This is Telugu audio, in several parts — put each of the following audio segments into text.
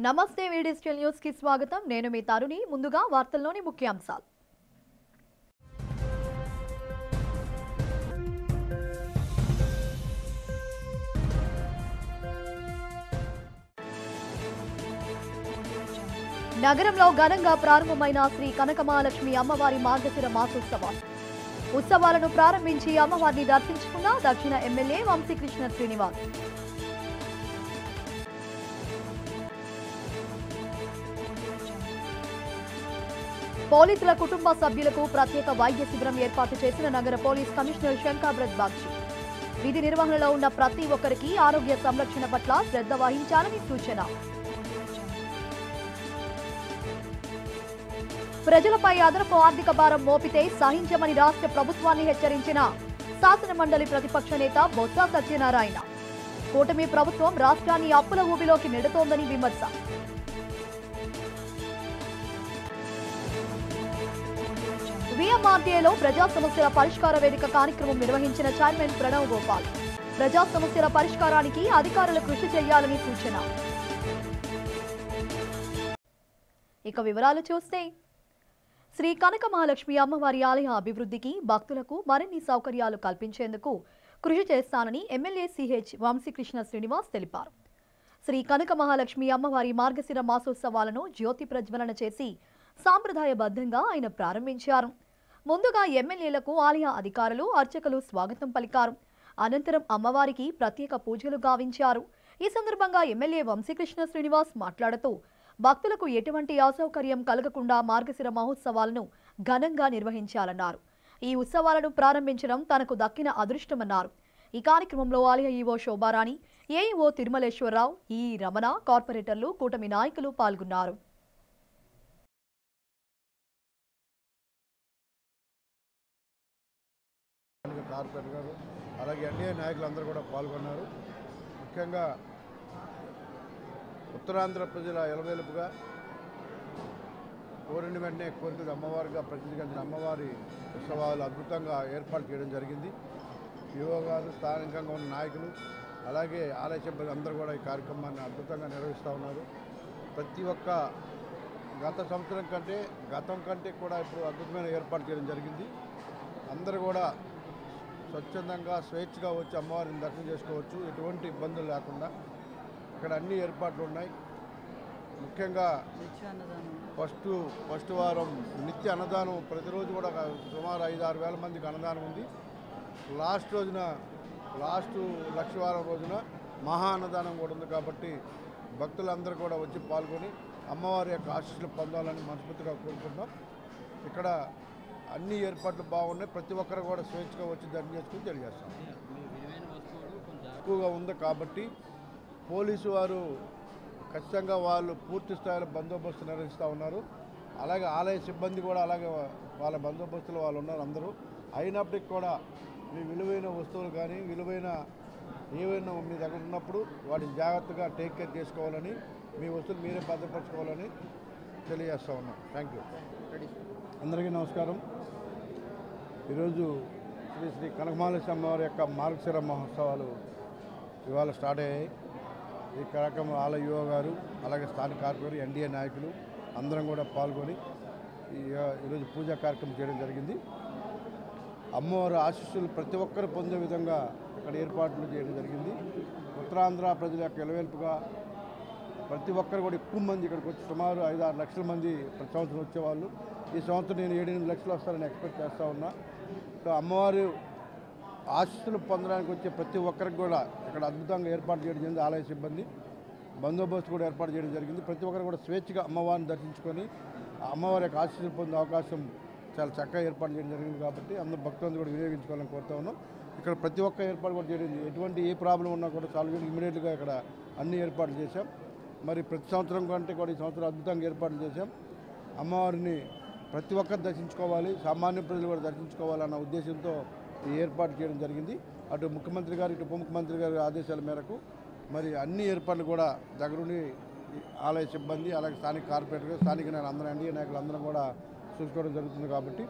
నమస్తే వీడిజిటల్ న్యూస్ కి స్వాగతం. నేను మీ తరుణి. ముందుగా వార్తల్లోని ముఖ్యాంశాలు. నగరంలో ఘనంగా ప్రారంభమైన శ్రీ కనకమహాలక్ష్మి అమ్మవారి మార్గశిర మాసోత్సవాలు. ఉత్సవాలను ప్రారంభించి అమ్మవారిని దర్శించుకున్న దక్షిణ ఎమ్మెల్యే వంశీకృష్ణ శ్రీనివాస్. పోలీసుల కుటుంబ సభ్యులకు ప్రత్యేక వైద్య శిబిరం ఏర్పాటు చేసిన నగర పోలీస్ కమిషనర్ శంకాబ్రత్ బాగ్చి. విధి నిర్వహణలో ఉన్న ప్రతి ఒక్కరికి ఆరోగ్య సంరక్షణ పట్ల శ్రద్ధ వహించాలని సూచన. ప్రజలపై అదనపు ఆర్థిక భారం మోపితే సహించమని రాష్ట్ర ప్రభుత్వాన్ని హెచ్చరించిన శాసన మండలి ప్రతిపక్ష నేత బొత్స సత్యనారాయణ. కూటమి ప్రభుత్వం రాష్ట్రాన్ని అప్పుల ఊబిలోకి నెడుతోందని విమర్శ. వీఎంఆర్డీఏలో ప్రజా సమస్యల పరిష్కార వేదిక కార్యక్రమం నిర్వహించిన చైర్మన్ ప్రణవ్ గోపాల్. ప్రజా సమస్యల పరిష్కారానికి అధికారులు కృషి చేయాలని సూచన. ఇక వివరాలు చూస్తే, శ్రీ కనకమహాలక్ష్మి అమ్మవారి ఆలయ అభివృద్ధికి భక్తులకు మరిన్ని సౌకర్యాలు కల్పించేందుకు కృషి చేస్తానని ఎమ్మెల్యే సిహెచ్ వంశీకృష్ణ శ్రీనివాస్ తెలిపారు. శ్రీ కనకమహాలక్ష్మి అమ్మవారి మార్గశిర మాసోత్సవాలను జ్యోతి ప్రజ్వలన చేసి సాంప్రదాయబద్ధంగా ఆయన ప్రారంభించారు. ముందుగా ఎమ్మెల్యేలకు ఆలయ అధికారులు, అర్చకులు స్వాగతం పలికారు. అనంతరం అమ్మవారికి ప్రత్యేక పూజలు గావించారు. ఈ సందర్భంగా ఎమ్మెల్యే వంశీకృష్ణ శ్రీనివాస్ మాట్లాడుతూ, భక్తులకు ఎటువంటి అసౌకర్యం కలగకుండా మార్గశిర మహోత్సవాలను ఘనంగా నిర్వహించాలన్నారు. ఈ ఉత్సవాలను ప్రారంభించడం తనకు దక్కిన అదృష్టమన్నారు. ఈ కార్యక్రమంలో ఆలయ ఈవో శోభారాణి, ఏఈఓ తిరుమలేశ్వరరావు, ఈ రమణ, కార్పొరేటర్లు, కూటమి నాయకులు పాల్గొన్నారు. కార్పొరేటర్ గారు అలాగే ఎన్డీఏ నాయకులందరూ కూడా పాల్గొన్నారు. ముఖ్యంగా ఉత్తరాంధ్ర ప్రజల ఎలవేలుపుగా కోరిన వెంటనే కోరికలు అమ్మవారిగా ప్రసిద్ధిగాంచిన అమ్మవారి ఉత్సవాలు అద్భుతంగా ఏర్పాటు చేయడం జరిగింది. యువ గారు, స్థానికంగా ఉన్న నాయకులు, అలాగే ఆలయ సిబ్బంది అందరూ కూడా ఈ కార్యక్రమాన్ని అద్భుతంగా నిర్వహిస్తూ ఉన్నారు. ప్రతి ఒక్క గతం కంటే కూడా ఇప్పుడు అద్భుతమైన ఏర్పాటు చేయడం జరిగింది. అందరూ కూడా స్వచ్ఛందంగా స్వేచ్ఛగా వచ్చి అమ్మవారిని దర్శనం చేసుకోవచ్చు, ఎటువంటి ఇబ్బందులు లేకుండా. ఇక్కడ అన్ని ఏర్పాట్లు ఉన్నాయి. ముఖ్యంగా ఫస్ట్ వారం నిత్య అన్నదానం, ప్రతిరోజు కూడా సుమారు 5-6 వేల మందికి అన్నదానం ఉంది. లాస్ట్ 1,00,000 వారం రోజున మహా అన్నదానం కూడా ఉంది. కాబట్టి భక్తులందరూ కూడా వచ్చి పాల్గొని అమ్మవారి యొక్క ఆశీస్సులు పొందాలని మనస్ఫూర్తిగా కోరుకుంటున్నాం. ఇక్కడ అన్ని ఏర్పాట్లు బాగున్నాయి. ప్రతి ఒక్కరు కూడా స్వేచ్ఛగా వచ్చి దర్శనం చేసుకుని తెలియజేస్తాం. ఎక్కువగా ఉంది కాబట్టి పోలీసు వారు ఖచ్చితంగా వాళ్ళు పూర్తి స్థాయిలో బందోబస్తు నిర్వహిస్తూ ఉన్నారు. అలాగే ఆలయ సిబ్బంది కూడా అలాగే వాళ్ళ బందోబస్తులు వాళ్ళు ఉన్నారు అందరూ. అయినప్పటికీ కూడా మీ విలువైన వస్తువులు కానీ ఏవైనా మీ దగ్గర ఉన్నప్పుడు వాటిని జాగ్రత్తగా టేక్ కేర్ చేసుకోవాలని, మీ వస్తువులు మీరే భద్రపరచుకోవాలని తెలియజేస్తూ ఉన్నాం. Thank you. అందరికీ నమస్కారం. ఈరోజు శ్రీ కనకమహాలక్ష్మి అమ్మవారి యొక్క మార్గశిర మహోత్సవాలు ఇవాళ స్టార్ట్ అయ్యాయి. ఈ కార్యక్రమం ఆలయ యువ గారు, అలాగే స్థానిక కార్పొరేటర్, ఎన్డీఏ నాయకులు అందరం కూడా పాల్గొని ఈరోజు పూజా కార్యక్రమం చేయడం జరిగింది. అమ్మవారి ఆశీస్సులు ప్రతి ఒక్కరు పొందే విధంగా ఇక్కడ ఏర్పాట్లు చేయడం జరిగింది. ఉత్తరాంధ్ర ప్రజల యొక్క ఎలవేల్పుగా ప్రతి ఒక్కరు కూడా ఎక్కువ మంది ఇక్కడికి వచ్చి సుమారు 5-6 లక్షల మంది ప్రతి సంవత్సరం వచ్చేవాళ్ళు. ఈ సంవత్సరం నేను 7-8 లక్షలు వస్తారని ఎక్స్పెక్ట్ చేస్తూ ఉన్నా. సో అమ్మవారి ఆశీస్సులు పొందడానికి వచ్చే ప్రతి ఒక్కరికి కూడా ఇక్కడ అద్భుతంగా ఏర్పాటు చేయడం జరిగింది. ఆలయ సిబ్బంది బందోబస్తు కూడా ఏర్పాటు చేయడం జరిగింది. ప్రతి ఒక్కరు కూడా స్వేచ్ఛగా అమ్మవారిని దర్శించుకొని అమ్మవారి యొక్క ఆశీస్సులు పొందే అవకాశం చాలా చక్కగా ఏర్పాటు చేయడం జరిగింది. కాబట్టి అందరూ భక్తులందరూ కూడా వినియోగించుకోవాలని కోరుతా ఉన్నాం. ఇక్కడ ప్రతి ఒక్క ఏర్పాటు కూడా జరిగింది. ఎటువంటి ఏ ప్రాబ్లం ఉన్నా కూడా సాల్వ్ చేయడం ఇమీడియట్గా ఇక్కడ అన్ని ఏర్పాట్లు చేశాం. మరి ప్రతి సంవత్సరం కంటే కూడా ఈ సంవత్సరం అద్భుతంగా ఏర్పాట్లు చేశాం. అమ్మవారిని ప్రతి ఒక్కరు దర్శించుకోవాలి, సామాన్య ప్రజలు కూడా దర్శించుకోవాలన్న ఉద్దేశంతో ఈ ఏర్పాటు చేయడం జరిగింది. అటు ముఖ్యమంత్రి గారు, ఇటు ఉప ముఖ్యమంత్రి గారి ఆదేశాల మేరకు మరి అన్ని ఏర్పాట్లు కూడా దగ్గరుండి ఆలయ సిబ్బంది, అలాగే స్థానిక కార్పొరేటర్, స్థానిక నాయకులు అందరూ, ఎన్డీఏ నాయకులు అందరం కూడా చూసుకోవడం జరుగుతుంది. కాబట్టి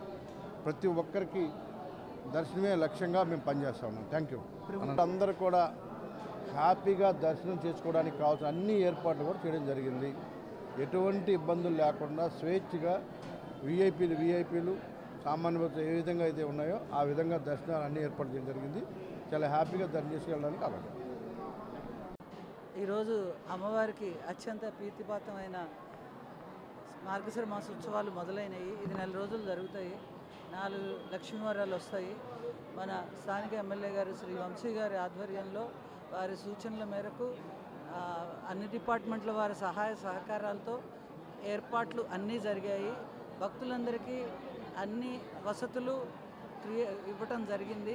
ప్రతి ఒక్కరికి దర్శనమే లక్ష్యంగా మేము పనిచేస్తా ఉన్నాం. Thank you. అందరూ కూడా హ్యాపీగా దర్శనం చేసుకోవడానికి కావాల్సిన అన్ని ఏర్పాట్లు కూడా చేయడం జరిగింది. ఎటువంటి ఇబ్బందులు లేకుండా స్వేచ్ఛగా విఐపీలు సామాన్య భక్తులు ఏ విధంగా అయితే ఉన్నాయో ఆ విధంగా దర్శనాలు అన్నీ ఏర్పాటు చేయడం జరిగింది. చాలా హ్యాపీగా దర్శనం చేసుకెళ్ళడానికి అవకాశం. ఈరోజు అమ్మవారికి అత్యంత ప్రీతిపాత్రమైన మార్గశిర మాస ఉత్సవాలు మొదలైనవి. ఇది 4 రోజులు జరుగుతాయి. 4 లక్ష్మీవారాలు వస్తాయి. మన స్థానిక ఎమ్మెల్యే గారు శ్రీ వంశీ గారి ఆధ్వర్యంలో వారి సూచనల మేరకు అన్ని డిపార్ట్మెంట్ల వారి సహాయ సహకారాలతో ఏర్పాట్లు అన్నీ జరిగాయి. భక్తులందరికీ అన్ని వసతులు ఇవ్వటం జరిగింది.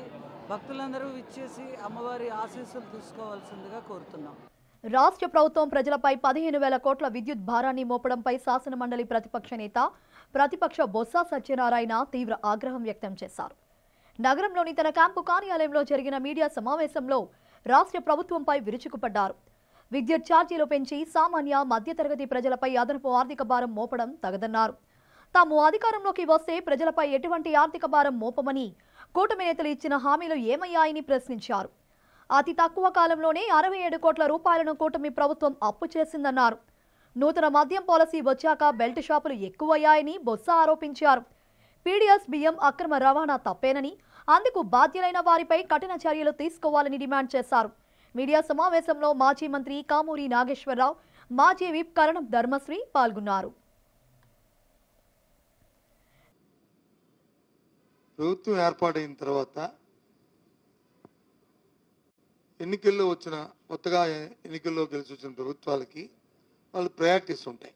భక్తులందరూ ఇచ్చేసి అమ్మవారి ఆశీస్సులు తీసుకోవాల్సిందిగా కోరుతున్నాం. రాష్ట్ర ప్రభుత్వం ప్రజలపై 15,000 కోట్ల విద్యుత్ భారాన్ని మోపడంపై శాసనమండలి ప్రతిపక్ష నేత ప్రతిపక్ష బొత్స సత్యనారాయణ తీవ్ర ఆగ్రహం వ్యక్తం చేశారు. నగరంలోని తన క్యాంపు కార్యాలయంలో జరిగిన మీడియా సమావేశంలో రాష్ట్ర ప్రభుత్వంపై విరుచుకుపడ్డారు. విద్యుత్ ఛార్జీలు పెంచి సామాన్య మధ్యతరగతి ప్రజలపై అదనపు ఆర్థిక భారం మోపడం తగదన్నారు. తాము అధికారంలోకి వస్తే ప్రజలపై ఎటువంటి ఆర్థిక భారం మోపమని కూటమి నేతలు ఇచ్చిన హామీలు ఏమయ్యాయని ప్రశ్నించారు. అతి తక్కువ కాలంలోనే 67 కోట్ల రూపాయలను కూటమి ప్రభుత్వం అప్పు చేసిందన్నారు. నూతన మద్యం పాలసీ వచ్చాక బెల్ట్ షాపులు ఎక్కువయ్యాయని బొత్స ఆరోపించారు. పీడీఎస్ బియ్యం అక్రమ రవాణా తప్పేనని, అందుకు బాధ్యులైన వారిపై కఠిన చర్యలు తీసుకోవాలని డిమాండ్ చేశారు. మీడియా సమావేశంలో మాజీ మంత్రి కామూరి నాగేశ్వరరావు, మాజీ విప్ కరణం ధర్మశ్రీ పాల్గొన్నారు. ప్రభుత్వం ఏర్పాటైన తర్వాత ఎన్నికల్లో వచ్చిన కొత్తగా ఎన్నికల్లో గెలిచి వచ్చిన ప్రభుత్వాలకి వాళ్ళు ప్రయారిటీస్ ఉంటాయి.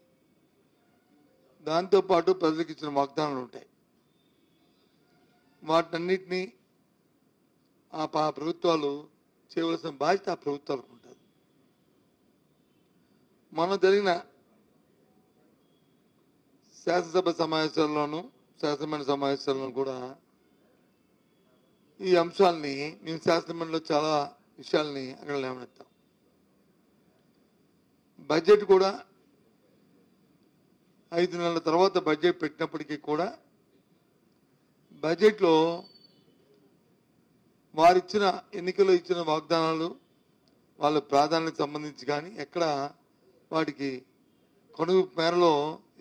దాంతోపాటు ప్రజలకు ఇచ్చిన వాగ్దానాలు ఉంటాయి. వాటన్నిటినీ ఆ ప్రభుత్వాలు చేయవలసిన బాధ్యత ఆ ప్రభుత్వాలకు ఉంటుంది. మనం జరిగిన శాసనసభ సమావేశాల్లోనూ శాసనమండలి సమావేశాల్లోనూ కూడా ఈ అంశాలని మేము శాసనమండలిలో చాలా విషయాల్ని అక్కడ లేవనెత్తాం. బడ్జెట్ కూడా 5 నెలల తర్వాత బడ్జెట్ పెట్టినప్పటికీ కూడా బడ్జెట్లో వారిచ్చిన ఎన్నికల్లో ఇచ్చిన వాగ్దానాలు వాళ్ళ ప్రాధాన్యతకు సంబంధించి కానీ ఎక్కడ వాటికి కొనుగోలు మేరలో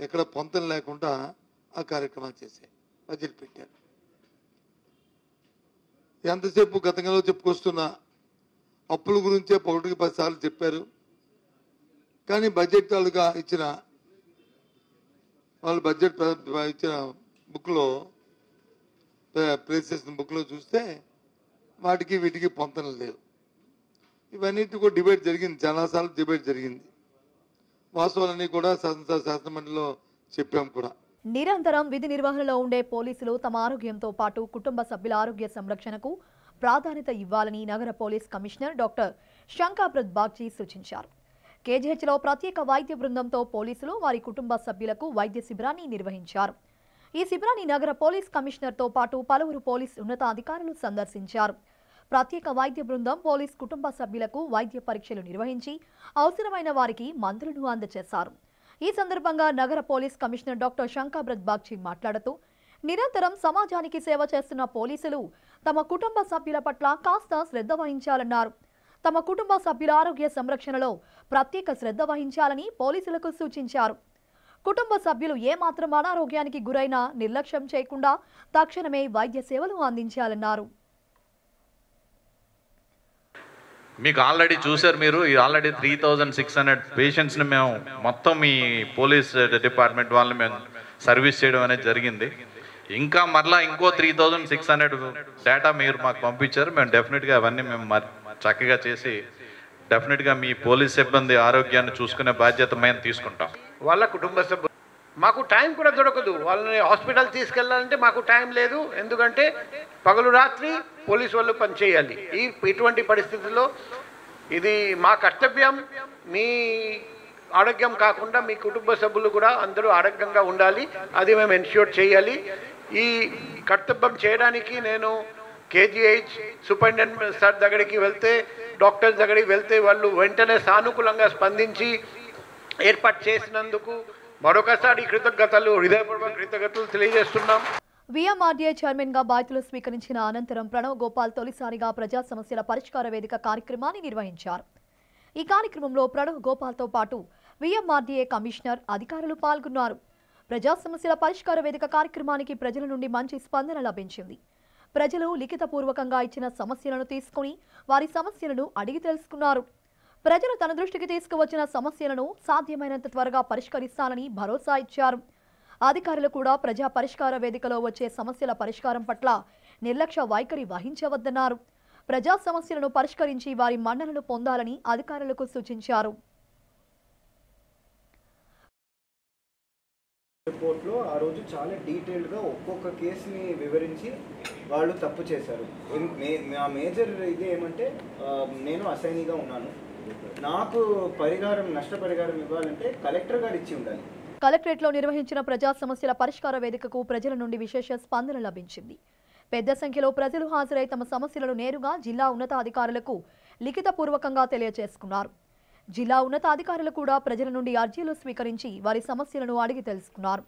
ఎక్కడ పొంతన లేకుండా ఆ కార్యక్రమాలు చేశాయి. బడ్జెట్ పెట్టారు. ఎంతసేపు గతంలో చెప్పుకొస్తున్న అప్పుల గురించే 1-10 సార్లు చెప్పారు. కానీ బడ్జెట్ తాలూగా ఇచ్చిన వాళ్ళు బడ్జెట్ ఇచ్చిన బుక్లో ప్లేస్ చేసిన బుక్లో చూస్తే వాటికి వీటికి పొంతన లేదు. ఇవన్నిటి కూడా డిబేట్ జరిగింది. చాలాసార్లు డిబేట్ జరిగింది. వాస్తవాలన్నీ కూడా శాసనమండలిలో చెప్పాం కూడా. నిరంతరం విధి నిర్వహణలో ఉండే పోలీసులు తమ ఆరోగ్యంతో పాటు కుటుంబ సభ్యుల ఆరోగ్య సంరక్షణకు ప్రాధాన్యత ఇవ్వాలని నగర పోలీస్ కమిషనర్ డాక్టర్ శంకాప్రద్ బాగ్చి సూచించారు. కేజీహెచ్లో ప్రత్యేక వైద్య బృందంతో పోలీసులు వారి కుటుంబ సభ్యులకు వైద్య శిబిరాన్ని నిర్వహించారు. ఈ శిబిరాన్ని నగర పోలీస్ కమిషనర్తో పాటు పలువురు పోలీస్ ఉన్నతాధికారులు సందర్శించారు. ప్రత్యేక వైద్య బృందం పోలీస్ కుటుంబ సభ్యులకు వైద్య పరీక్షలు నిర్వహించి అవసరమైన వారికి మందులను అందజేశారు. ఈ సందర్భంగా నగర పోలీస్ కమిషనర్ డాక్టర్ శంకాప్రద్ బాగ్చి మాట్లాడుతూ, నిరంతరం సమాజానికి సేవ చేస్తున్న పోలీసులు తమ కుటుంబ సభ్యుల పట్ల కాస్త శ్రద్ధ వహించాలన్నారు. తమ కుటుంబ సభ్యుల ఆరోగ్య సంరక్షణలో ప్రత్యేక శ్రద్ధ వహించాలని పోలీసులకు సూచించారు. కుటుంబ సభ్యులు ఏమాత్రం అనారోగ్యానికి గురైనా నిర్లక్ష్యం చేయకుండా తక్షణమే వైద్య సేవలు అందించాలన్నారు. మీకు ఆల్రెడీ చూశారు మీరు, ఆల్రెడీ 3600 పేషెంట్స్ని మేము మొత్తం మీ పోలీస్ డిపార్ట్మెంట్ వాళ్ళని మేము సర్వీస్ చేయడం అనేది జరిగింది. ఇంకా మరలా ఇంకో 3600 డేటా మీరు మాకు పంపించారు. మేము డెఫినెట్గా అవన్నీ మేము చక్కగా చేసి డెఫినెట్గా మీ పోలీస్ సిబ్బంది ఆరోగ్యాన్ని చూసుకునే బాధ్యత మేము తీసుకుంటాం. వాళ్ళ కుటుంబ సభ్యులు మాకు టైం కూడా దొరకదు. వాళ్ళని హాస్పిటల్ తీసుకెళ్ళాలంటే మాకు టైం లేదు. ఎందుకంటే పగలు రాత్రి పోలీసు వాళ్ళు పనిచేయాలి. ఇటువంటి పరిస్థితుల్లో ఇది మా కర్తవ్యం. మీ ఆరోగ్యం కాకుండా మీ కుటుంబ సభ్యులు కూడా అందరూ ఆరోగ్యంగా ఉండాలి. అది మేము ఎన్ష్యూర్ చేయాలి. ఈ కర్తవ్యం చేయడానికి నేను కేజీహెచ్ సూపరింటెండెంట్ సార్ దగ్గరికి వెళ్తే, డాక్టర్స్ దగ్గరికి వెళ్తే వాళ్ళు వెంటనే సానుకూలంగా స్పందించి ఏర్పాటు చేసినందుకు మరొకసారి హృదయపూర్వక కృతజ్ఞతలు తెలియజేస్తున్నాం. వీఎంఆర్డీఏ చైర్మన్గా బాధ్యతలు స్వీకరించిన అనంతరం ప్రణవ్ గోపాల్ తొలిసారిగా ప్రజా సమస్యల పరిష్కార వేదిక కార్యక్రమాన్ని నిర్వహించారు. ఈ కార్యక్రమంలో ప్రణవ్ గోపాల్తో పాటు వీఎంఆర్డీఏ కమిషనర్, అధికారులు పాల్గొన్నారు. ప్రజా సమస్యల పరిష్కార వేదిక కార్యక్రమానికి ప్రజల నుండి మంచి స్పందన లభించింది. ప్రజలు లిఖితపూర్వకంగా ఇచ్చిన సమస్యలను తీసుకుని వారి సమస్యలను అడిగి తెలుసుకున్నారు. ప్రజలు తన దృష్టికి తీసుకువచ్చిన సమస్యలను సాధ్యమైనంత త్వరగా పరిష్కరిస్తానని భరోసా ఇచ్చారు. అధికారులు కూడా ప్రజా పరిష్కార వేదికలో వచ్చే సమస్యల పరిష్కారం పట్ల నిర్లక్ష్య వైఖరి వహించవద్దన్నారు. ప్రజా సమస్యలను పరిష్కరించి వారి మన్ననలు పొందాలని అధికారులకు సూచించారు. రిపోర్ట్లో ఆ రోజు చాలా డీటెయిల్డ్గా ఒక్కొక్క కేసుని వివరించి వాళ్ళు తప్పు చేశారు. మా మేజర్ ఇది ఏమంటే నేను అసైనీగా ఉన్నాను, నాకు నష్టపరిహారం ఇవ్వాలంటే కలెక్టర్ గారు ఇచ్చి ఉండాలి. కలెక్టరేట్లో నిర్వహించిన ప్రజా సమస్యల పరిష్కార వేదికకు ప్రజల నుండి విశేష స్పందన లభించింది. పెద్ద సంఖ్యలో ప్రజలు హాజరై తమ సమస్యలను నేరుగా జిల్లా ఉన్నతాధికారులకు లిఖితపూర్వకంగా తెలియజేసుకున్నారు. జిల్లా ఉన్నతాధికారులు కూడా ప్రజల నుండి అర్జీలు స్వీకరించి వారి సమస్యలను అడిగి తెలుసుకున్నారు.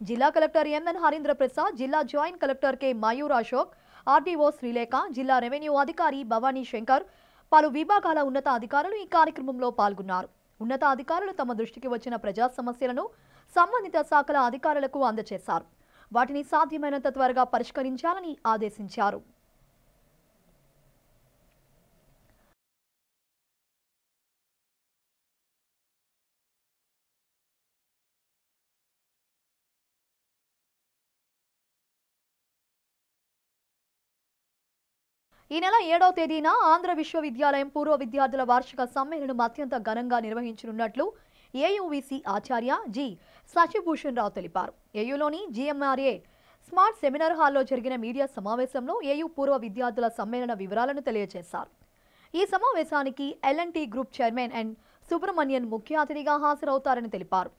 జిల్లా కలెక్టర్ ఎంఎన్ హరీంద్ర ప్రసాద్, జిల్లా joint collector K Mayur Ashok, RDO Srilekha, జిల్లా రెవెన్యూ అధికారి భవానీ శంకర్, పలు విభాగాల ఉన్నతాధికారులు ఈ కార్యక్రమంలో పాల్గొన్నారు. ఉన్నతాధికారులు తమ దృష్టికి వచ్చిన ప్రజా సమస్యలను సంబంధిత శాఖల అధికారులకు అందజేశారు. వాటిని సాధ్యమైనంత త్వరగా పరిష్కరించాలని ఆదేశించారు. ఈ నెల 7వ తేదీన ఆంధ్ర విశ్వవిద్యాలయం పూర్వ విద్యార్థుల వార్షిక సమ్మేళనం అత్యంత ఘనంగా నిర్వహించనున్నట్లు ఏయూవీసీ ఆచార్య జి శశిభూషణ్ రావు తెలిపారు. ఏయూలోని జీఎంఆర్ఏ స్మార్ట్ సెమినార్ హాల్లో జరిగిన మీడియా సమావేశంలో ఏయూ పూర్వ విద్యార్థుల సమ్మేళన వివరాలను తెలియజేశారు. ఈ సమావేశానికి L&T group chairman N Subrahmanyan ముఖ్య అతిథిగా హాజరవుతారని తెలిపారు.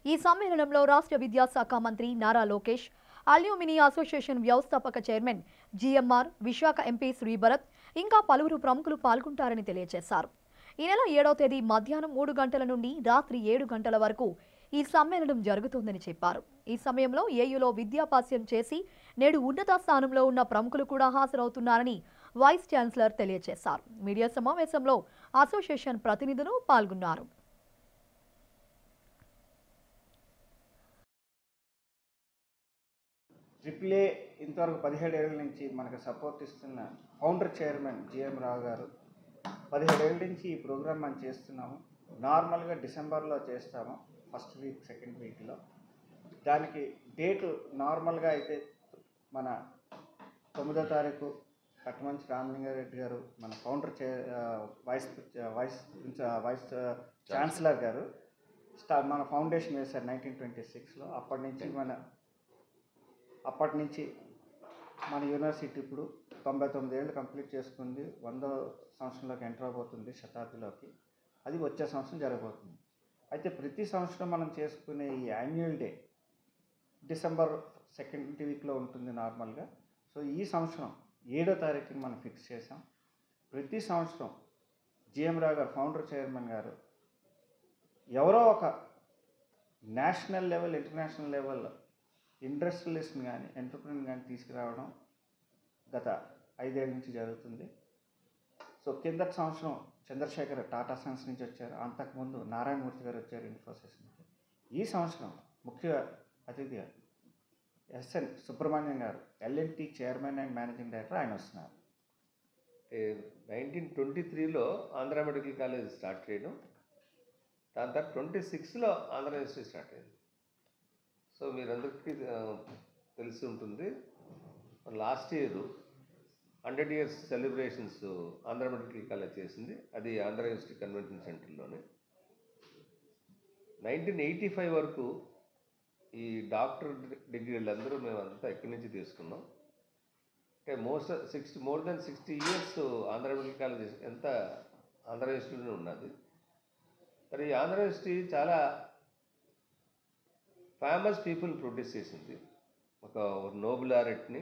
ఈ సమ్మేళనంలో రాష్ట్ర విద్యాశాఖ మంత్రి నారా లోకేష్, అల్యూమిని అసోసియేషన్ వ్యవస్థాపక chairman GMR, Visakha MP Sribharat, ఇంకా పలువురు ప్రముఖులు పాల్గొంటారని తెలియజేశారు. ఈ నెల 7వ తేదీ మధ్యాహ్నం 3 గంటల నుండి రాత్రి 7 గంటల వరకు ఈ సమ్మేళనం జరుగుతుందని చెప్పారు. ఈ సమయంలో ఏయూలో విద్యాభ్యాసం చేసి నేడు ఉన్నత స్థానంలో ఉన్న ప్రముఖులు కూడా హాజరవుతున్నారని వైస్ ఛాన్సలర్ తెలియజేశారు. మీడియా సమావేశంలో అసోసియేషన్ ప్రతినిధులు పాల్గొన్నారు. AAA ఇంతవరకు 17 ఏళ్ల నుంచి మనకు సపోర్ట్ ఇస్తున్న ఫౌండర్ చైర్మన్ జిఎం రావు గారు 17 ఏళ్ల నుంచి ఈ ప్రోగ్రామ్ మనం చేస్తున్నాము. నార్మల్గా డిసెంబర్లో చేస్తాము, ఫస్ట్ వీక్ సెకండ్ వీక్లో. దానికి డేటు నార్మల్గా అయితే మన 9వ తారీఖు కట్టమంచి రామలింగారెడ్డి గారు మన ఫౌండర్ వైస్ ఛాన్సలర్ గారు మన ఫౌండేషన్ వేశారు 1926లో. అప్పటి నుంచి మన యూనివర్సిటీ ఇప్పుడు 99 ఏళ్ళు కంప్లీట్ చేసుకుంది. 100వ సంవత్సరంలోకి ఎంటర్ అవబోతుంది, శతాబ్దిలోకి. అది వచ్చే సంవత్సరం జరగబోతుంది. అయితే ప్రతి సంవత్సరం మనం చేసుకునే ఈ యాన్యువల్ డే డిసెంబర్ సెకండ్ వీక్లో ఉంటుంది నార్మల్గా. సో ఈ సంవత్సరం 7వ తారీఖుని మనం ఫిక్స్ చేసాం. ప్రతి సంవత్సరం జిఎం రావు గారు ఫౌండర్ చైర్మన్ గారు ఎవరో ఒక నేషనల్ లెవెల్, ఇంటర్నేషనల్ లెవెల్లో ఇండస్ట్రియలిస్ట్ని కానీ ఎంటర్ప్రెన్యూర్ని కానీ తీసుకురావడం గత 5 ఏళ్ళ నుంచి జరుగుతుంది. సో కిందటి సంవత్సరం చంద్రశేఖర్ టాటా సన్స్ నుంచి వచ్చారు, అంతకుముందు నారాయణమూర్తి గారు వచ్చారు ఇన్ఫోసిస్ నుంచి. ఈ సంవత్సరం ముఖ్య అతిథిగా SN Subrahmanyam garu L&T chairman and managing director ఆయన వస్తున్నారు. 1923లో ఆంధ్ర మెడికల్ కాలేజ్ స్టార్ట్ చేయడం, దాని తర్వాత 26లో ఆంధ్ర యూనివర్సిటీ స్టార్ట్ అయింది. సో మీరందరికీ తెలిసి ఉంటుంది, last year 100 years celebrations Andhra medical college చేసింది. అది ఆంధ్ర యూనివర్సిటీ కన్వెన్షన్ సెంటర్లోనే. 1985 వరకు ఈ డాక్టర్ డిగ్రీలు అందరూ మేమంతా ఎక్కడి నుంచి తీసుకున్నాం. అంటే more than 60 years Andhra medical college ఎంత ఆంధ్ర యూనివర్సిటీలోనే ఉన్నది. మరి ఈ ఆంధ్ర యూనివర్సిటీ చాలా ఫేమస్ పీపుల్ ప్రొడ్యూస్ చేసింది, ఒక నోబుల్ ఆరెట్ని.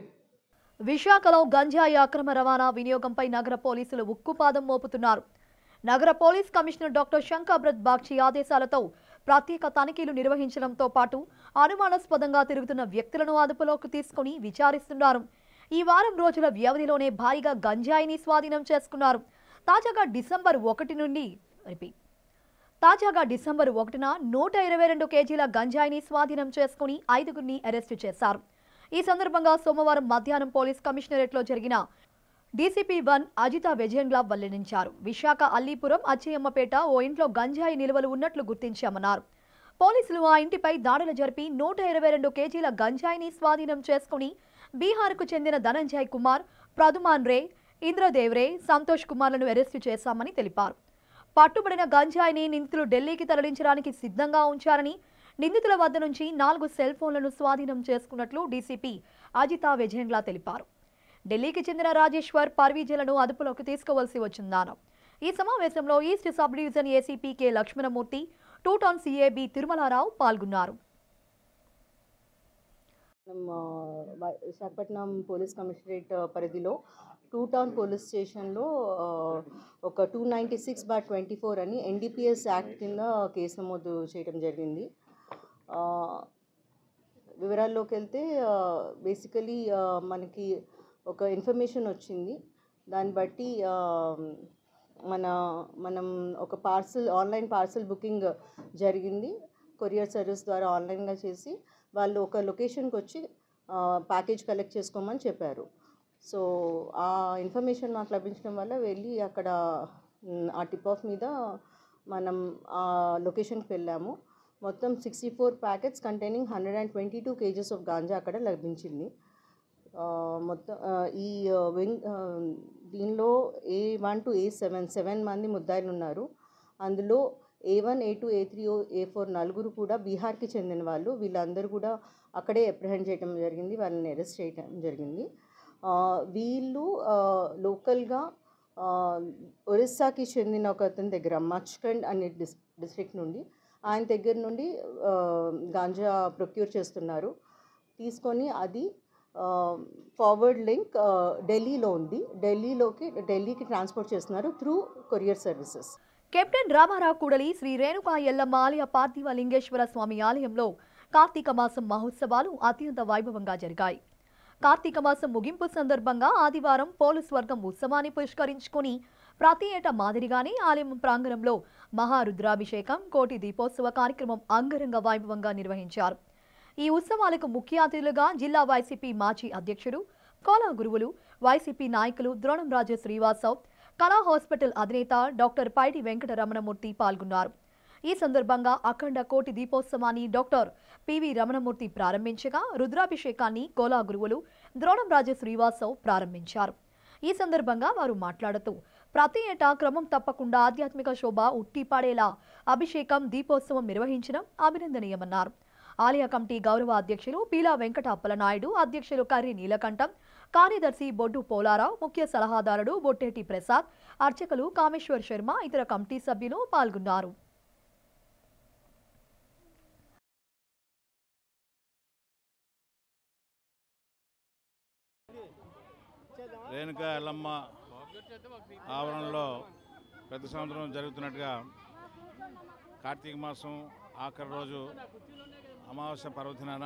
విశాఖలో గంజాయి అక్రమ రవాణా వినియోగంపై నగర పోలీసులు ఉక్కుపాదం మోపుతున్నారు. నగర police commissioner doctor Shankar బ్రత్ Bagchi ఆదేశాలతో ప్రత్యేక తనిఖీలు నిర్వహించడంతో పాటు అనుమానాస్పదంగా తిరుగుతున్న వ్యక్తులను అదుపులోకి తీసుకుని విచారిస్తున్నారు. ఈ వారం రోజుల వ్యవధిలోనే భారీగా గంజాయిని స్వాధీనం చేసుకున్నారు. తాజాగా డిసెంబర్ 1న 122 కేజీల గంజాయిని స్వాధీనం చేసుకుని 5గురిని అరెస్టు చేశారు. ఈ సందర్భంగా సోమవారం మధ్యాహ్నం పోలీస్ కమిషనరేట్లో జరిగిన డీసీపీ 1 అజితా వెజెండ్లా వెల్లడించారు. విశాఖ అల్లీపురం అచ్చయ్యమ్మపేట ఓ ఇంట్లో గంజాయి నిల్వలు ఉన్నట్లు గుర్తించామన్నారు. పోలీసులు ఆ ఇంటిపై దాడులు జరిపి 122 కేజీల గంజాయిని స్వాధీనం చేసుకుని బీహార్కు చెందిన ధనంజయ్ కుమార్, ప్రదుమాన్ రే, ఇంద్రదేవ్ రే, సంతోష్ కుమార్లను అరెస్టు చేశామని తెలిపారు. పట్టుబడిన గంజాయిని నిందితులు ఢిల్లీకి తరలించడానికి సిద్ధంగా ఉంచారని, నిందితుల వద్ద నుంచి 4 సెల్ ఫోన్లను స్వాధీనం చేసుకున్నట్లు డీసీపీ అజితా వెజెండ్లా తెలిపారు. ఢిల్లీకి చెందిన రాజేశ్వర్, పర్వీజలను అదుపులోకి తీసుకోవాల్సి వచ్చిందన్నారు. ఈ సమావేశంలో east sub division ACP K Lakshmanamurthy, 2 town CAB Tirumalarao పాల్గొన్నారు. విశాఖపట్నం పోలీస్ కమిషనరేట్ పరిధిలో 2 టౌన్ పోలీస్ స్టేషన్లో ఒక 296/24 అని ఎన్డీపీఎస్ యాక్ట్ కింద కేసు నమోదు చేయడం జరిగింది. వివరాల్లోకి వెళ్తే బేసికలీ మనకి ఒక ఇన్ఫర్మేషన్ వచ్చింది. దాన్ని బట్టి మనం ఒక ఆన్లైన్ పార్సల్ బుకింగ్ జరిగింది. కొరియర్ సర్వీస్ ద్వారా ఆన్లైన్గా చేసి వాళ్ళు ఒక లొకేషన్కి వచ్చి ప్యాకేజ్ కలెక్ట్ చేసుకోమని చెప్పారు. సో ఆ ఇన్ఫర్మేషన్ మాకు లభించడం వల్ల వెళ్ళి అక్కడ ఆ టిప్ ఆఫ్ మీద మనం ఆ లొకేషన్కి వెళ్ళాము. మొత్తం 64 packets containing 122 kgs of ganja అక్కడ లభించింది. మొత్తం ఈ దీనిలో A1 to A7 7 మంది ముద్దాయిలు ఉన్నారు. అందులో A1, A2, A3, A4 నలుగురు కూడా బీహార్కి చెందిన వాళ్ళు. వీళ్ళందరూ కూడా అక్కడే అప్రిహెండ్ చేయడం జరిగింది, వాళ్ళని అరెస్ట్ చేయడం జరిగింది. వీళ్ళు లోకల్గా ఒరిస్సాకి చెందిన ఒక అతని దగ్గర మచ్కండ్ అనే డిస్ట్రిక్ట్ నుండి ఆయన దగ్గర నుండి గాంజా ప్రొక్యూర్ చేస్తున్నారు. తీసుకొని అది ఫార్వర్డ్ లింక్ ఢిల్లీలో ఉంది. ఢిల్లీకి ట్రాన్స్పోర్ట్ చేస్తున్నారు through courier services. Captain Ramarao కూడలి శ్రీ రేణుకా ఎల్లమ్మ ఆలయ పార్థివ లింగేశ్వర స్వామి ఆలయంలో కార్తీక మాసం మహోత్సవాలు అత్యంత వైభవంగా జరిగాయి. కార్తీక మాసం ముగింపు సందర్భంగా ఆదివారం పోలీస్ వర్గం ఉత్సవాన్ని పురస్కరించుకుని ప్రతి ఏటా మాదిరిగానే ఆలయం ప్రాంగణంలో మహారుద్రాభిషేకం, కోటి దీపోత్సవ కార్యక్రమం అంగరంగ వైభవంగా నిర్వహించారు. ఈ ఉత్సవాలకు ముఖ్య అతిథులుగా జిల్లా వైసీపీ మాజీ అధ్యక్షుడు, కోలా గురువులు, వైసీపీ నాయకులు ద్రోణంరాజు శ్రీవాసవ్, కళా హాస్పిటల్ అధినేత డాక్టర్ పైడి వెంకటరమణమూర్తి పాల్గొన్నారు. ఈ సందర్భంగా అఖండ కోటి దీపోత్సవాన్ని డాక్టర్ పివి రమణమూర్తి ప్రారంభించగా రుద్రాభిషేకాన్ని కోలా గురువులు ద్రోణంరాజు శ్రీవాసవ్ ప్రారంభించారు. ఈ సందర్భంగా వారు మాట్లాడుతూ ప్రతి ఏటా క్రమం తప్పకుండా ఆధ్యాత్మిక శోభ ఉట్టిపడేలా అభిషేకం, దీపోత్సవం నిర్వహించడం అభినందనీయమన్నారు. ఆలయ కమిటీ గౌరవ అధ్యక్షులు పీలా వెంకట అప్పలనాయుడు, అధ్యక్షులు కర్రి నీలకంఠం, కార్యదర్శి బొడ్డు పోలారావు, ముఖ్య సలహాదారుడు బొట్టేటి ప్రసాద్, అర్చకులు కామేశ్వర్ శర్మ, ఇతర కమిటీ సభ్యులు పాల్గొన్నారు. రేణుకా ఎల్లమ్మ ఆవరణలో ప్రతి సంవత్సరం జరుగుతున్నట్టుగా కార్తీక మాసం ఆఖరి రోజు అమావాస్య పర్వదినాన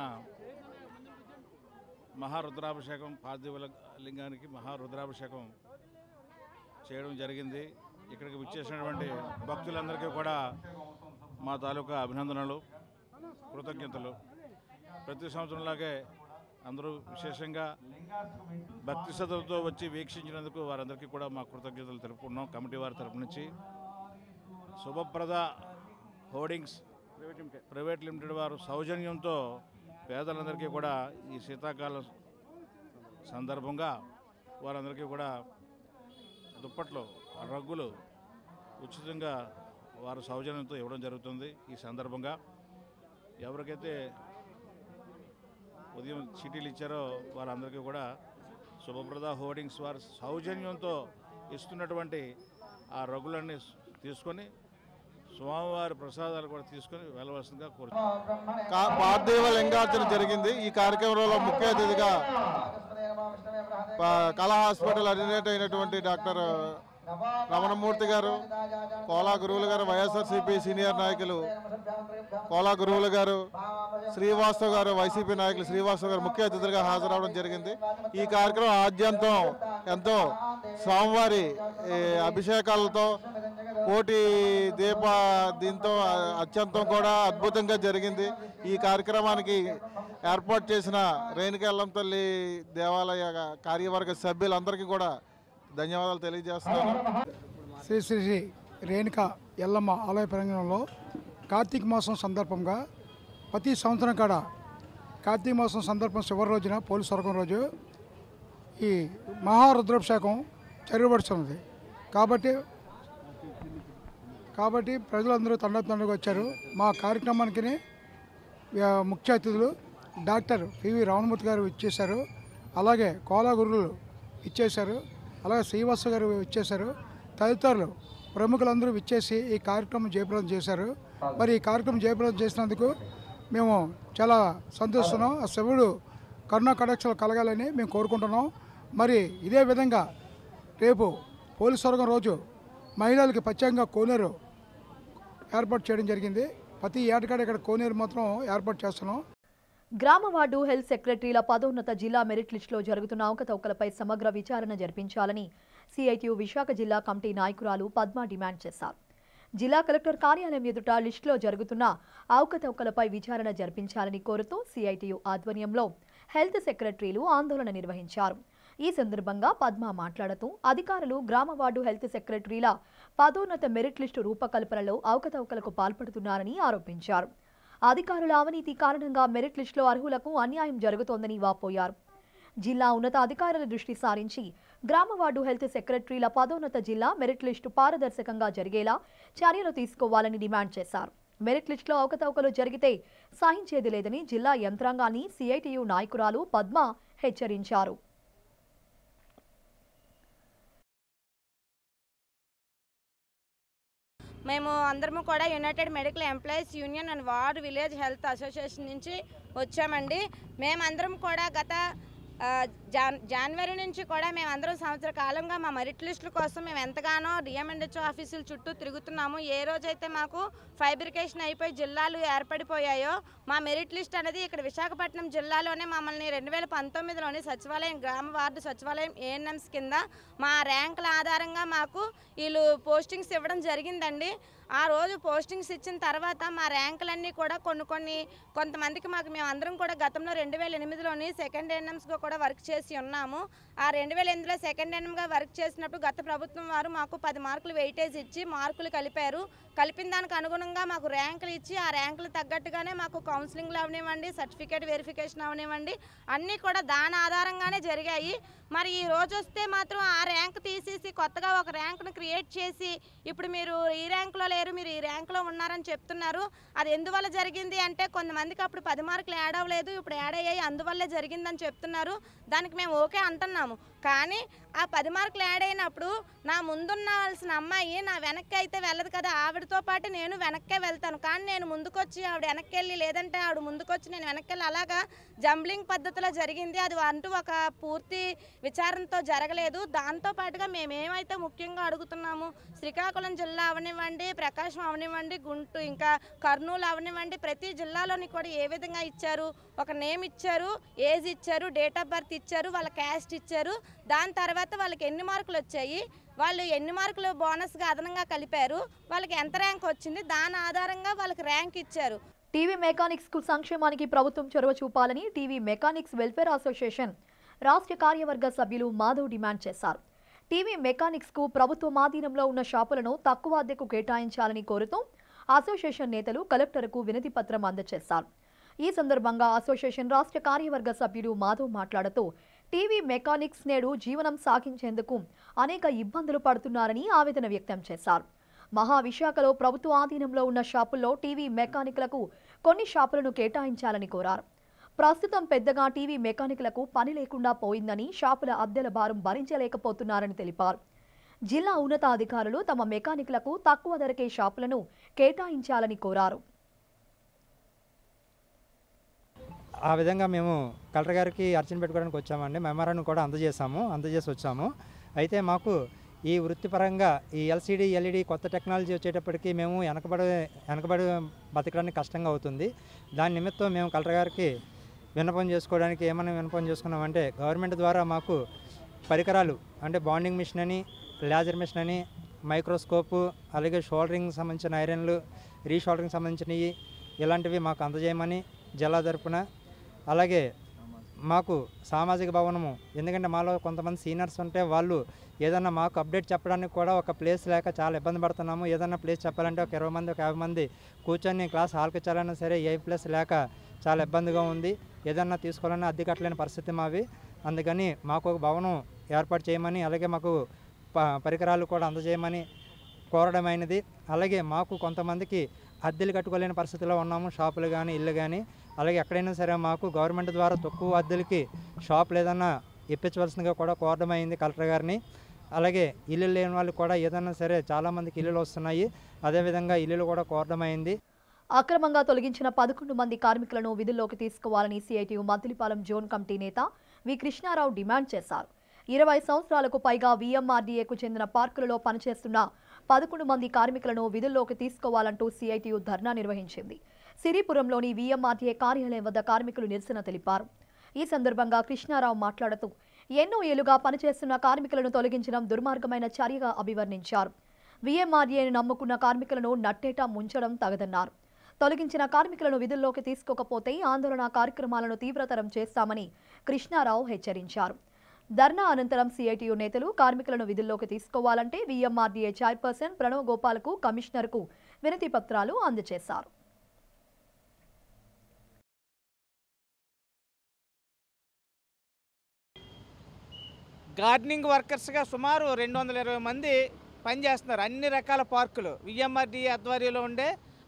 మహారుద్రాభిషేకం, పార్థివ లింగానికి మహారుద్రాభిషేకం చేయడం జరిగింది. ఇక్కడికి విచ్చేసినటువంటి భక్తులందరికీ కూడా మా తాలూకా అభినందనలు, కృతజ్ఞతలు. ప్రతి సంవత్సరంలాగే అందరూ విశేషంగా భక్తి శ్రద్ధలతో వచ్చి వీక్షించినందుకు వారందరికీ కూడా మా కృతజ్ఞతలు తెలుపుకున్నాం. కమిటీ వారి తరపు నుంచి శుభప్రద హోర్డింగ్స్ ప్రైవేట్ లిమిటెడ్ వారు సౌజన్యంతో పేదలందరికీ కూడా ఈ శీతాకాలం సందర్భంగా వారందరికీ కూడా దుప్పట్లు, రగ్గులు ఉచితంగా వారు సౌజన్యంతో ఇవ్వడం జరుగుతుంది. ఈ సందర్భంగా ఎవరికైతే ఉదయం చీటీలు ఇచ్చారో వారందరికీ కూడా శుభప్రద హోర్డింగ్స్ వారు సౌజన్యంతో ఇస్తున్నటువంటి ఆ రగ్గులన్నీ తీసుకొని స్వామివారి ప్రసాదాలు కూడా తీసుకొని వెళ్ళవలసిందిగా కోరుతున్నాం. పార్థివ లింగార్చన జరిగింది. ఈ కార్యక్రమంలో ముఖ్య అతిథిగా కళా హాస్పిటల్ అధినేత అయినటువంటి డాక్టర్ రమణమూర్తి గారు, కోలా గురువులు గారు, వైఎస్ఆర్సీపీ సీనియర్ నాయకులు కోలా గురువులు గారు, శ్రీవాస్తవ్ గారు, వైసీపీ నాయకులు శ్రీవాస్తవ్ గారు ముఖ్య అతిథులుగా హాజరవడం జరిగింది. ఈ కార్యక్రమం ఆద్యంతం ఎంతో స్వామివారి అభిషేకాలతో కోటి దీంతో అత్యంతం కూడా అద్భుతంగా జరిగింది. ఈ కార్యక్రమానికి ఏర్పాటు చేసిన రేణుకా ఎల్లమ్మ తల్లి దేవాలయ కార్యవర్గ సభ్యులందరికీ కూడా ధన్యవాదాలు తెలియజేస్తున్నాను. శ్రీ శ్రీ శ్రీ రేణుకా ఎల్లమ్మ ఆలయ ప్రాంగణంలో కార్తీక మాసం సందర్భంగా ప్రతి సంవత్సరం కాడ కార్తీక మాసం సందర్భం చివరి రోజున పోలీసు వర్గం రోజు ఈ మహారుద్రాభిషేకం జరగబడుతున్నది. కాబట్టి ప్రజలందరూ తండగా వచ్చారు. మా కార్యక్రమానికి ముఖ్య అతిథులు డాక్టర్ పివి రామమూర్తి గారు ఇచ్చేశారు, అలాగే కోలా గురువులు ఇచ్చేశారు, అలాగే శ్రీవాసు గారు ఇచ్చేశారు. తదితరులు ప్రముఖులందరూ ఇచ్చేసి ఈ కార్యక్రమం జయప్రదం చేశారు. మరి ఈ కార్యక్రమం జయప్రదం చేసినందుకు మేము చాలా సంతోషిస్తున్నాం. ఆ శివుడు కరుణా కటాక్షాలు కలగాలని మేము కోరుకుంటున్నాం. మరి ఇదే విధంగా రేపు పోలీసు వర్గం రోజు మహిళలకి ప్రత్యేకంగా కోనేరు ఏర్పాటు చేయడం జరిగింది. ప్రతి ఏటకాడ ఇక్కడ కోనేరు మాత్రం ఏర్పాటు చేస్తున్నాం. గ్రామ వార్డు హెల్త్ సెక్రటరీల పదోన్నత జిల్లా మెరిట్ లిస్టులో జరుగుతున్న అవకతవకలపై సమగ్ర విచారణ జరిపించాలని సిఐటియు విశాఖ జిల్లా కమిటీ నాయకురాలు పద్మ డిమాండ్ చేశారు. జిల్లా కలెక్టర్ కార్యాలయం ఎదుట లిస్టులో జరుగుతున్న అవకతవకలపై విచారణ జరిపించాలని కోరుతూ సిఐటియు ఆధ్వర్యంలో హెల్త్ సెక్రటరీలు ఆందోళన నిర్వహించారు. ఈ సందర్భంగా పద్మ మాట్లాడుతూ అధికారులు గ్రామ వార్డు హెల్త్ సెక్రటరీల పదోన్నత మెరిట్ లిస్టు రూపకల్పనలో అవకతవకలకు పాల్పడుతున్నారని ఆరోపించారు. అధికారుల అవినీతి కారణంగా మెరిట్ లిస్టులో అర్హులకు అన్యాయం జరుగుతోందని వాపోయారు. జిల్లా ఉన్నతాధికారుల దృష్టి సారించి గ్రామ వార్డు హెల్త్ సెక్రటరీల పదోన్నత జిల్లా మెరిట్ లిస్టు పారదర్శకంగా జరిగేలా చర్యలు తీసుకోవాలని డిమాండ్ చేశారు. మెరిట్ లిస్టులో అవకతవకలు జరిగితే సహించేది లేదని జిల్లా యంత్రాంగాన్ని సిఐటియు నాయకురాలు పద్మ హెచ్చరించారు. మేము అందరము కూడా United medical employees union and ward village health association నుంచి వచ్చామండి. మేమందరం కూడా గత జనవరి నుంచి కూడా మేమందరం సంవత్సర కాలంగా మా మెరిట్ లిస్టుల కోసం మేము ఎంతగానో డిఎంఎండ్హెచ్ఓ ఆఫీసుల చుట్టూ తిరుగుతున్నాము. ఏ రోజైతే మాకు ఫైబ్రికేషన్ అయిపోయి జిల్లాలు ఏర్పడిపోయాయో మా మెరిట్ లిస్ట్ అనేది ఇక్కడ విశాఖపట్నం జిల్లాలోనే మమ్మల్ని 2019లోని సచివాలయం గ్రామ వార్డు సచివాలయం ఏఎన్ఎంస్ కింద మా ర్యాంకుల ఆధారంగా మాకు వీళ్ళు పోస్టింగ్స్ ఇవ్వడం జరిగిందండి. ఆ రోజు పోస్టింగ్స్ ఇచ్చిన తర్వాత మా ర్యాంకులన్నీ కూడా కొంతమందికి మేము అందరం కూడా గతంలో 2008లోని సెకండ్ ఏఎన్ఎంస్గా కూడా వర్క్ చేసి ఉన్నాము. ఆ 2008లో సెకండ్ ఏఎన్ఎంగా వర్క్ చేసినప్పుడు గత ప్రభుత్వం వారు మాకు 10 మార్కులు వెయిటేజ్ ఇచ్చి మార్కులు కలిపారు. కలిపిన దానికి అనుగుణంగా మాకు ర్యాంకులు ఇచ్చి ఆ ర్యాంకులు తగ్గట్టుగానే మాకు కౌన్సిలింగ్లు అవనివ్వండి, సర్టిఫికేట్ వెరిఫికేషన్ అవనివ్వండి, అన్నీ కూడా దాని ఆధారంగానే జరిగాయి. మరి ఈ రోజు వస్తే మాత్రం ఆ ర్యాంక్ తీసేసి కొత్తగా ఒక ర్యాంకును క్రియేట్ చేసి ఇప్పుడు మీరు ఈ ర్యాంకులో లేరు, మీరు ఈ ర్యాంకులో ఉన్నారని చెప్తున్నారు. అది ఎందువల్ల జరిగింది అంటే కొంతమందికి అప్పుడు 10 మార్కులు యాడ్ అవ్వలేదు, ఇప్పుడు యాడ్ అయ్యాయి, అందువల్లే జరిగిందని చెప్తున్నారు. దానికి మేము ఓకే అంటున్నాము. కానీ ఆ 10 మార్కులు యాడ్ అయినప్పుడు నా ముందున్నవలసిన అమ్మాయి నా వెనక్కి అయితే వెళ్ళదు కదా, ఆవిడతో పాటు నేను వెనక్కే వెళ్తాను. కానీ నేను ముందుకొచ్చి ఆవిడ వెనక్కి వెళ్ళి, లేదంటే ఆవిడ ముందుకొచ్చి నేను వెనక్కి వెళ్ళి, అలాగా జంబ్లింగ్ పద్ధతిలో జరిగింది. అది అంటూ ఒక పూర్తి విచారణతో జరగలేదు. దాంతోపాటుగా మేమేమైతే ముఖ్యంగా అడుగుతున్నాము, శ్రీకాకుళం జిల్లా అవనివ్వండి, ప్రకాశం అవనివ్వండి, గుంటూరు ఇంకా కర్నూలు అవనివ్వండి, ప్రతి జిల్లాలోని కూడా ఏ విధంగా ఇచ్చారు, ఒక నేమ్ ఇచ్చారు, ఏజ్ ఇచ్చారు, డేట్ ఆఫ్ బర్త్ ఇచ్చారు, వాళ్ళ క్యాస్ట్ ఇచ్చారు, దాని తర్వాత వాళ్ళకి ఎన్ని మార్కులు వచ్చాయి, వాళ్ళు ఎన్ని మార్కులు బోనస్గా అదనంగా కలిపారు, వాళ్ళకి ఎంత ర్యాంక్ వచ్చింది, దాని ఆధారంగా వాళ్ళకి ర్యాంక్ ఇచ్చారు. టీవీ మెకానిక్స్ కు సంక్షేమానికి ప్రభుత్వం చొరవ చూపాలని టీవీ మెకానిక్స్ వెల్ఫేర్ అసోసియేషన్ రాష్ట్ర కార్యవర్గ సభ్యులు మాధవ్ డిమాండ్ చేశారు. టీవీ మెకానిక్స్ కు ప్రభుత్వం ఆధీనంలో ఉన్న షాపులను తక్కువ అద్దెకు కేటాయించాలని కోరుతూ అసోసియేషన్ నేతలు కలెక్టర్కు వినతి పత్రం అందజేశారు. ఈ సందర్భంగా అసోసియేషన్ రాష్ట్ర కార్యవర్గ సభ్యులు మాధవ్ మాట్లాడుతూ టీవీ మెకానిక్స్ నేడు జీవనం సాగించేందుకు అనేక ఇబ్బందులు పడుతున్నారని ఆవేదన వ్యక్తం చేశారు. మహావిశాఖలో ప్రభుత్వ ఆధీనంలో ఉన్న షాపుల్లో టీవీ మెకానిక్లకు కొన్ని షాపులను కేటాయించాలని కోరారు. ప్రస్తుతం పెద్దగా టీవీ మెకానిక్లకు పని లేకుండా పోయిందని, షాపుల అద్దెల భారం భరించలేకపోతున్నారని తెలిపారు. జిల్లా ఉన్నతాధికారులు తమ మెకానిక్లకు తక్కువ ధరకే షాపులను కేటాయించాలని కోరారు. ఆ విధంగా మేము కలెక్టర్ గారికి అర్చన పెట్టుకోవడానికి వచ్చామండి. మెమోరాండం కూడా అందజేసి వచ్చాము. అయితే మాకు ఈ వృత్తిపరంగా ఈ ఎల్సిడి ఎల్ఈడి కొత్త టెక్నాలజీ వచ్చేటప్పటికి మేము వెనకబడి బతకడానికి కష్టంగా అవుతుంది. దాని నిమిత్తం మేము కలెక్టర్ గారికి విన్నపం చేసుకోవడానికి ఏమైనా విన్నపం చేసుకున్నామంటే గవర్నమెంట్ ద్వారా మాకు పరికరాలు అంటే బాండింగ్ మిషన్ అని, లేజర్ మిషన్ అని, మైక్రోస్కోపు, అలాగే షోల్డరింగ్ సంబంధించిన ఐరన్లు, రీషోల్డరింగ్ సంబంధించినవి ఇలాంటివి మాకు అందజేయమని జిల్లా తరపున, అలాగే మాకు సామాజిక భవనము, ఎందుకంటే మాలో కొంతమంది సీనియర్స్ ఉంటే వాళ్ళు ఏదన్నా మాకు అప్డేట్ చెప్పడానికి కూడా ఒక ప్లేస్ లేక చాలా ఇబ్బంది పడుతున్నాము. ఏదన్నా ప్లేస్ చెప్పాలంటే ఒక 20 మంది, ఒక 50 మంది కూర్చొని క్లాస్ హాల్కి ఇచ్చాలన్నా సరే ఏ ప్లేస్ లేక చాలా ఇబ్బందిగా ఉంది. ఏదన్నా తీసుకోవాలన్నా అద్దె కట్టలేని పరిస్థితి మావి. అందుకని మాకు ఒక భవనం ఏర్పాటు చేయమని, అలాగే మాకు పరికరాలు కూడా అందజేయమని కోరడమైనది. అలాగే మాకు కొంతమందికి అద్దెలు కట్టుకోలేని పరిస్థితిలో ఉన్నాము, షాపులు కానీ ఇల్లు కానీ. అలాగే ఎక్కడైనా సరే మాకు గవర్నమెంట్ ద్వారా తక్కువ అద్దెలకి షాపులు ఏదన్నా ఇప్పించవలసిందిగా కూడా కోరడమైంది కలెక్టర్ గారిని. అలాగే ఇల్లు లేని వాళ్ళు కూడా ఏదన్నా సరే చాలామందికి ఇల్లులు వస్తున్నాయి, అదేవిధంగా ఇల్లులు కూడా కోరడమైంది. అక్రమంగా తొలగించిన 11 మంది కార్మికులను విధుల్లోకి తీసుకోవాలని సిఐటియు మద్దిలిపాలెం జోన్ కమిటీ నేత వి కృష్ణారావు డిమాండ్ చేశారు. 20 సంవత్సరాలకు పైగా వీఎంఆర్డీఏకు చెందిన పార్కులలో పనిచేస్తున్న 11 మంది కార్మికులను విధుల్లోకి తీసుకోవాలంటూ సిఐటియు ధర్నా నిర్వహించింది. సిరిపురంలోని వీఎంఆర్డీఏ కార్యాలయం వద్ద కార్మికులు నిరసన తెలిపారు. ఈ సందర్భంగా కృష్ణారావు మాట్లాడుతూ ఎన్నో ఏళ్లుగా పనిచేస్తున్న కార్మికులను తొలగించడం దుర్మార్గమైన చర్యగా అభివర్ణించారు. వీఎంఆర్డీఏను నమ్ముకున్న కార్మికులను నట్టేటా ముంచడం తగదన్నారు. తొలగించిన కార్మికులను విధుల్లోకి తీసుకోకపోతే ఆందోళన కార్యక్రమాలను తీవ్రతరం చేస్తామని కృష్ణారావు హెచ్చరించారు. ధర్నా అనంతరం సిఐటియు నేతలు కార్మికులను విధుల్లోకి తీసుకోవాలంటే వీఎంఆర్డీఏ చైర్పర్సన్ ప్రణవ్ గోపాల్కు, కమిషనర్కు వినతి పత్రాలు అందజేశారు. గార్డెనింగ్ వర్కర్స్గా సుమారు 220 మంది పనిచేస్తున్నారు. అన్ని రకాల పార్కులు విఎంఆర్డీఏ ఆధ్వర్యంలో ఉండే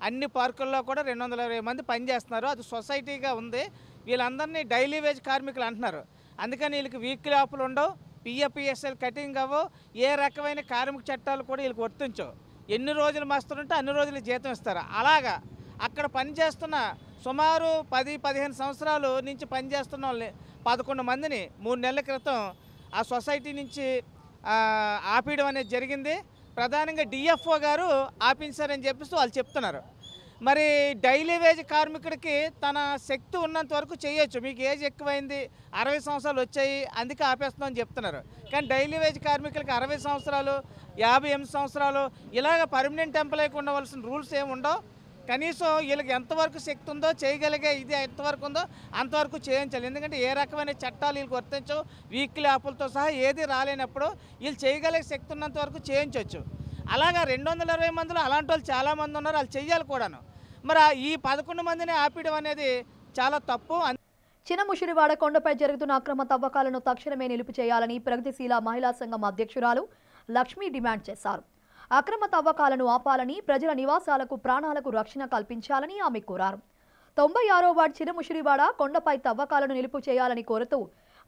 అన్ని పార్కుల్లో కూడా 220 మంది పనిచేస్తున్నారు. అది సొసైటీగా ఉంది. వీళ్ళందరినీ డైలీ వేజ్ కార్మికులు అంటున్నారు. అందుకని వీళ్ళకి వీక్లీ ఆఫ్లు ఉండవు, పిఎఫ్ఈఎస్ఎల్ కటింగ్ అవ్వవు, ఏ రకమైన కార్మిక చట్టాలు కూడా వీళ్ళకి వర్తించవు. ఎన్ని రోజులు మస్తుంటే అన్ని రోజులు జీతం ఇస్తారు. అలాగా అక్కడ పనిచేస్తున్న సుమారు 10-15 సంవత్సరాలు నుంచి పనిచేస్తున్న వాళ్ళని 11 మందిని 3 నెలల క్రితం ఆ సొసైటీ నుంచి ఆపేయడం అనేది జరిగింది. ప్రధానంగా డిఎఫ్ఓ గారు ఆపించారని చెప్పేసి వాళ్ళు చెప్తున్నారు. మరి డైలీ వేజ్ కార్మికుడికి తన శక్తి ఉన్నంత వరకు చేయొచ్చు. మీకు ఏజ్ ఎక్కువైంది, 60 సంవత్సరాలు వచ్చాయి, అందుకే ఆపేస్తున్నామని చెప్తున్నారు. కానీ డైలీ వేజ్ కార్మికులకి 60 సంవత్సరాలు, 58 సంవత్సరాలు ఇలాగ పర్మనెంట్ ఎంప్లాయ్కి ఉండవలసిన రూల్స్ ఏమి ఉండవు. కనీసం వీళ్ళకి ఎంతవరకు శక్తి ఉందో చేయగలిగే ఇది ఎంతవరకు ఉందో అంతవరకు చేయించాలి. ఎందుకంటే ఏ రకమైన చట్టాలు వీళ్ళకి వర్తించవు. వీక్లీ ఆపులతో సహా ఏది రాలేనప్పుడు వీళ్ళు చేయగలిగే శక్తి ఉన్నంత వరకు చేయించవచ్చు. అలాగా 220 మందిలో అలాంటి వాళ్ళు చాలామంది ఉన్నారు, వాళ్ళు చెయ్యాలి కూడాను. మరి ఈ 11 మందిని ఆపేయడం అనేది చాలా తప్పు. చినముషిరివాడ కొండపై జరుగుతున్న అక్రమ తవ్వకాలను తక్షణమే నిలుపు చేయాలని ప్రగతిశీల మహిళా సంఘం అధ్యక్షురాలు లక్ష్మి డిమాండ్ చేశారు. అక్రమ తవ్వకాలను ఆపాలని, ప్రజల నివాసాలకు ప్రాణాలకు రక్షణ కల్పించాలని ఆమె కోరారు. 96వ వార్డు చినముషిరివాడ కొండపై తవ్వకాలను నిలుపు చేయాలని కోరుతూ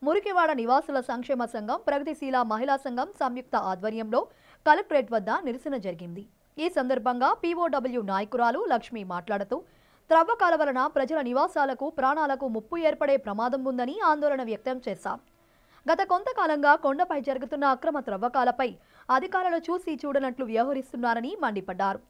మురికివాడ నివాసుల సంక్షేమ సంఘం, ప్రగతిశీల మహిళా సంఘం సంయుక్త ఆధ్వర్యంలో కలెక్టరేట్ వద్ద నిరసన జరిగింది. ఈ సందర్భంగా పీఓడబ్ల్యూ నాయకురాలు లక్ష్మి మాట్లాడుతూ త్రవ్వకాల వలన ప్రజల నివాసాలకు ప్రాణాలకు ముప్పు ఏర్పడే ప్రమాదం ఉందని ఆందోళన వ్యక్తం చేశారు. గత కొంతకాలంగా కొండపై జరుగుతున్న అక్రమ త్రవ్వకాలపై అధికారులు చూసి చూడనట్లు వ్యవహరిస్తున్నారని మండిపడ్డారు.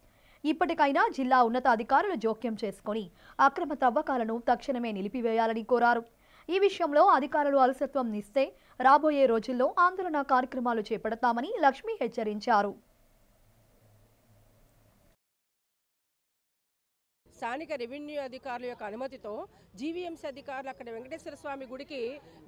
ఇప్పటికైనా జిల్లా ఉన్నతాధికారులు జోక్యం చేసుకుని అక్రమ త్రవ్వకాలను తక్షణమే నిలిపివేయాలని కోరారు. ఈ విషయంలో అధికారులు అలసత్వం ఇస్తే రాబోయే రోజుల్లో ఆందోళన కార్యక్రమాలు చేపడతామని లక్ష్మి హెచ్చరించారు. స్థానిక రెవెన్యూ అధికారుల యొక్క అనుమతితో జీవీఎంసీ అధికారులు అక్కడ వెంకటేశ్వర స్వామి గుడికి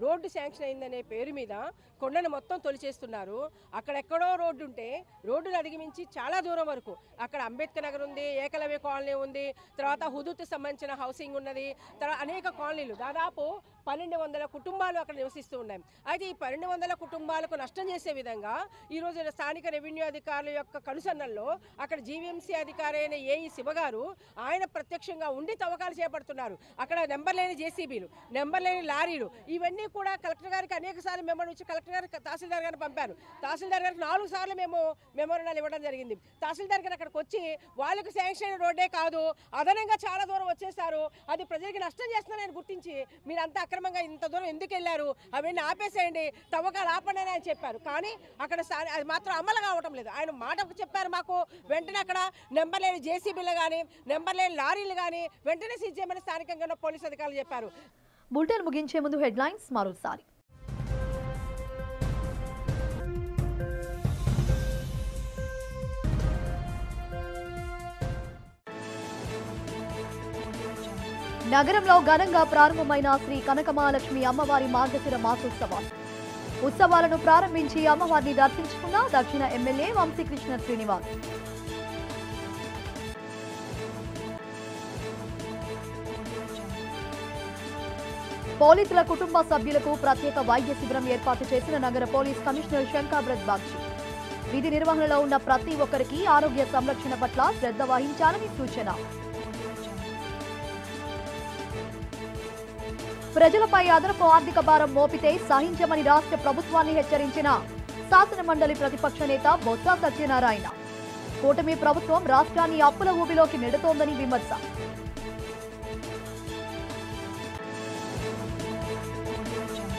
రోడ్డు శాంక్షన్ అయిందనే పేరు మీద కొండను మొత్తం తొలిచేస్తున్నారు. అక్కడెక్కడో రోడ్డు ఉంటే రోడ్డును అధిగమించి చాలా దూరం వరకు అక్కడ అంబేద్కర్ నగర్ ఉంది, ఏకలవ్య కాలనీ ఉంది, తర్వాత హుదూద్కి సంబంధించిన హౌసింగ్ ఉన్నది, తర్వాత అనేక కాలనీలు, దాదాపు 1200 కుటుంబాలు అక్కడ నివసిస్తూ ఉన్నాయి. అయితే ఈ 1200 కుటుంబాలకు నష్టం చేసే విధంగా ఈరోజు స్థానిక రెవెన్యూ అధికారుల యొక్క కనుసన్నల్లో అక్కడ జీవీఎంసీ అధికారి అయిన ఏఈ శివగారు ఆయన ప్రత్యక్షంగా ఉండి తవ్వకాలు చేపడుతున్నారు. అక్కడ నెంబర్ లేని జేసీబీలు, నెంబర్ లేని లారీలు, ఇవన్నీ కూడా కలెక్టర్ గారికి అనేక సార్లు మెమో ఇచ్చి కలెక్టర్ గారికి తహసీల్దార్ గారిని పంపాను. తహసీల్దార్ గారికి 4 సార్లు మేము మెమోరాండాలు ఇవ్వడం జరిగింది. తహసీల్దార్ గారు అక్కడికి వచ్చి వాళ్ళకు శాంక్షన్ రోడ్డే కాదు, అదనంగా చాలా దూరం వచ్చేసారు, అది ప్రజలకి నష్టం చేస్తున్నారని గుర్తించి మీరంతా అక్రమంగా ఇంత దూరం ఎందుకు వెళ్ళారు, అవన్నీ ఆపేసేయండి, తవ్వకాలు ఆపండి అని చెప్పారు. కానీ అక్కడ అది మాత్రం అమలు కావటం లేదు. ఆయన మాటకు చెప్పారు మాకు, వెంటనే అక్కడ నెంబర్ లేని జేసీబీలు కానీ నెంబర్ లేని లారీలు కానీ వెంటనే సీజ్ చేయమని స్థానికంగా ఉన్న పోలీసు అధికారులు చెప్పారు. బులెటిన్ ముగించే ముందు హెడ్లైన్స్ మరోసారి. నగరంలో ఘనంగా ప్రారంభమైన శ్రీ కనకమహాలక్ష్మి అమ్మవారి మార్గశిర మాసోత్సవాలు. ఉత్సవాలను ప్రారంభించి అమ్మవారిని దర్శించుకున్న దక్షిణ ఎమ్మెల్యే వంశీకృష్ణ శ్రీనివాస్. పోలీసుల కుటుంబ సభ్యులకు ప్రత్యేక వైద్య శిబిరం ఏర్పాటు చేసిన నగర పోలీస్ కమిషనర్ శంకాబ్రత్ బాగ్చి. విధి నిర్వహణలో ఉన్న ప్రతి ఒక్కరికి ఆరోగ్య సంరక్షణ పట్ల శ్రద్ధ వహించాలని సూచన. ప్రజలపై అదనపు ఆర్థిక భారం మోపితే సహించమని రాష్ట్ర ప్రభుత్వాన్ని హెచ్చరించిన శాసన మండలి ప్రతిపక్ష నేత బొత్స సత్యనారాయణ. కూటమి ప్రభుత్వం రాష్ట్రాన్ని అప్పుల ఊబిలోకి నెడుతోందని విమర్శ.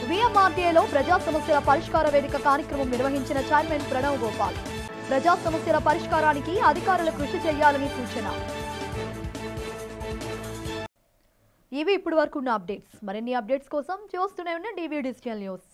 వీఎంఆర్టీఏలో ప్రజా సమస్యల పరిష్కార వేదిక కార్యక్రమం నిర్వహించిన చైర్మన్ ప్రణవ్ గోపాల్. ప్రజా సమస్యల పరిష్కారానికి అధికారులు కృషి చేయాలని సూచన. ఇవి ఇప్పటి వరకు ఉన్న అప్డేట్స్. మరిన్ని అప్డేట్స్ కోసం చూస్తూనే ఉన్న DV డిజిటల్ న్యూస్.